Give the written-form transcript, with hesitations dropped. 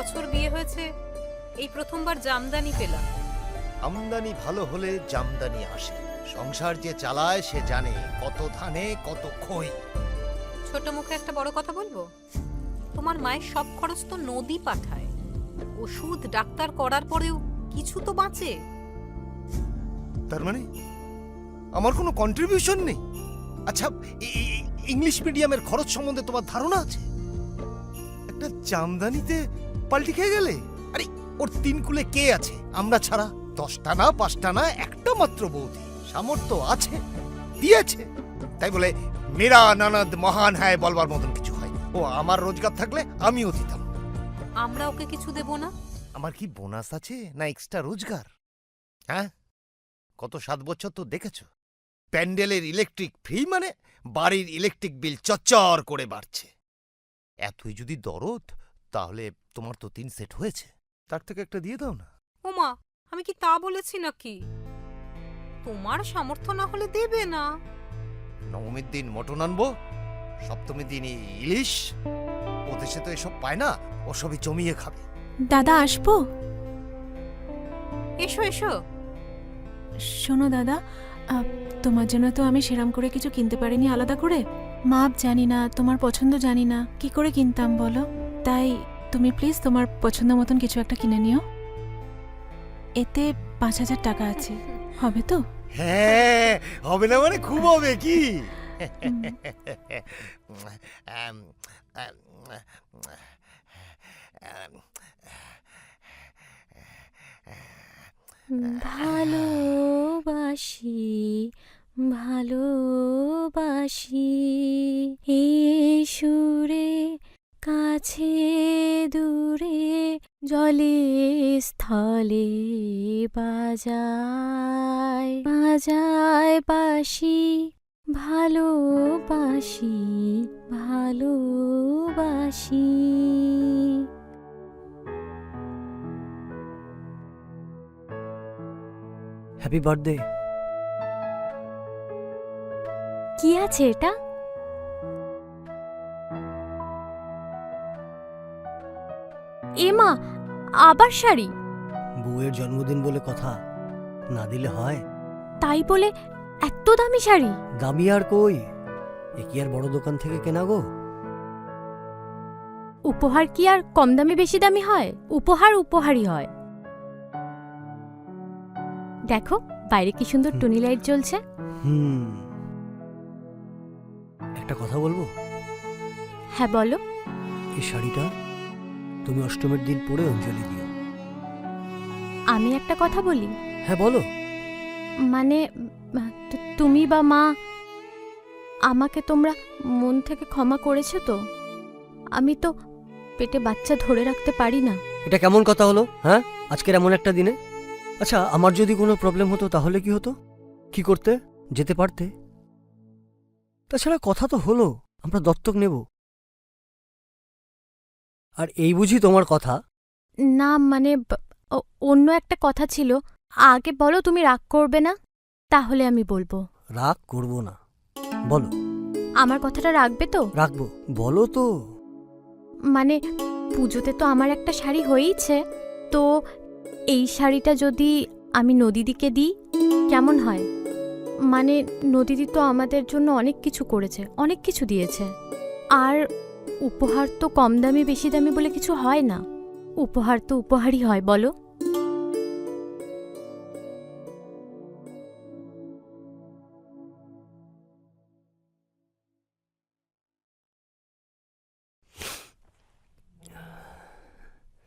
বছর বিয়ে হয়েছে, এই প্রথমবার জামদানি পেলাম। আমদানি ভালো হলে জামদানি আসে। সংসার যে চালায় সে জানে কত ধানে কত খই। ছোট মুখে একটা বড় কথা বলবো, তোমার মায়ের সব খরচ তো নদী পাঠায়। ওষুধ ডাক্তার করার পরেও কিছু তো বাঁচে। তার মানে আমার কোনো কন্ট্রিবিউশন নেই? আচ্ছা, ইংলিশ মিডিয়ামের খরচ সম্বন্ধে তোমার ধারণা আছে? একটা জামদানিতে পাল্টি খেয়ে গেলে? আরে ওর 3 কুলে কে আছে আমরা ছাড়া? 10টা না 5টা না, একটা মাত্র বৌদি। সামর্থ্য আছে, দিয়েছে। তাই বলে মেরা ননদ মহান হ্যায় বলবার মতন কিছু হয়। ও আমার রোজগার থাকলে আমিও দিতাম। আমরা ওকে কিছু দেব না? আমার কি বোনাস আছে না এক্সট্রা রোজগার? হ্যাঁ, গত 7 বছর তো দেখেছ, প্যান্ডেলের ইলেকট্রিক ফ্রি মানে বাড়ির ইলেকট্রিক বিল চচ্চর করে বাড়ছে। এতই যদি দরদ, তাহলে তোমার তো 3 সেট হয়েছে, তার থেকে একটা দিয়ে দাও না। ওমা, আমি কি তা বলেছি নাকি? তোমার সামর্থ্য না হলে দেবে না। নবমীর দিন মটন আনবো, সপ্তমীর দিন ইলিশ। ও দেশে তো এসব পায় না, ও সবই জমিয়ে খাবে। দাদা আসবো? এসো এসো। শোনো দাদা, তোমার জন্য তো আমি সেরাম করে কিছু কিনতে পারিনি আলাদা করে। মাপ জানি না, তোমার পছন্দ জানি না, কি করে কিনতাম বলো? তাই তুমি প্লিজ তোমার পছন্দ মতন কিছু একটা কিনে নিও। এতে 5,000 টাকা আছে, হবে তো? হ্যাঁ, হবে না মানে খুব হবে কি? ভালোবাসি ভালোবাসি এই সুরে, কাছে দূরে জলে স্থলে বাজায় বাজায় বাঁশি, ভালোবাসি ভালোবাসি। Happy birthday. কি আছে এটা? এমা, আবার শাড়ি? বউয়ের জন্মদিন বলে কথা, না দিলে হয়? তাই বলে এত দামি শাড়ি? দামি আর কই, এ কি আর বড় দোকান থেকে কেনা গো? উপহার কি আর কম দামি বেশি দামি হয়? উপহার উপহারই হয়। দেখো বাইরে কি সুন্দর টুনি লাইট জ্বলছে। একটা কথা বলবো? হ্যাঁ বলো। এই শাড়িটা তুমি অষ্টমীর দিন পরে অঞ্জলি দিও। আমি একটা কথা বলি? হ্যাঁ বলো। মানে তুমি বা মা আমাকে তোমরা মন থেকে ক্ষমা করেছো তো? আমি তো পেটে বাচ্চা ধরে রাখতে পারি না। এটা কেমন কথা হলো? হ্যাঁ, আজকের এমন একটা দিনে? আচ্ছা, আমার যদি কোনো প্রবলেম হতো তাহলে কি হতো? কি করতে? যেতে পারতে? তাছাড়া কথা তো হলো আমরা দত্তক নেব। আর এই বুঝি তোমার কথা? না মানে অন্য একটা কথা ছিল। আগে বলো, তুমি রাগ করবে না? তাহলে আমি বলবো। রাগ করব না, বলো। আমার কথাটা রাখবে তো? রাখবো, বলো তো। মানে পুজোতে তো আমার একটা শাড়ি হয়েইছে, তো এই শাড়িটা যদি আমি নদীদিকে দিই কেমন হয়? মানে নদীদি তো আমাদের জন্য অনেক কিছু করেছে, অনেক কিছু দিয়েছে। আর উপহার তো কম দামি বেশি দামি বলে কিছু হয় না, উপহার তো উপহারই হয়, বলো।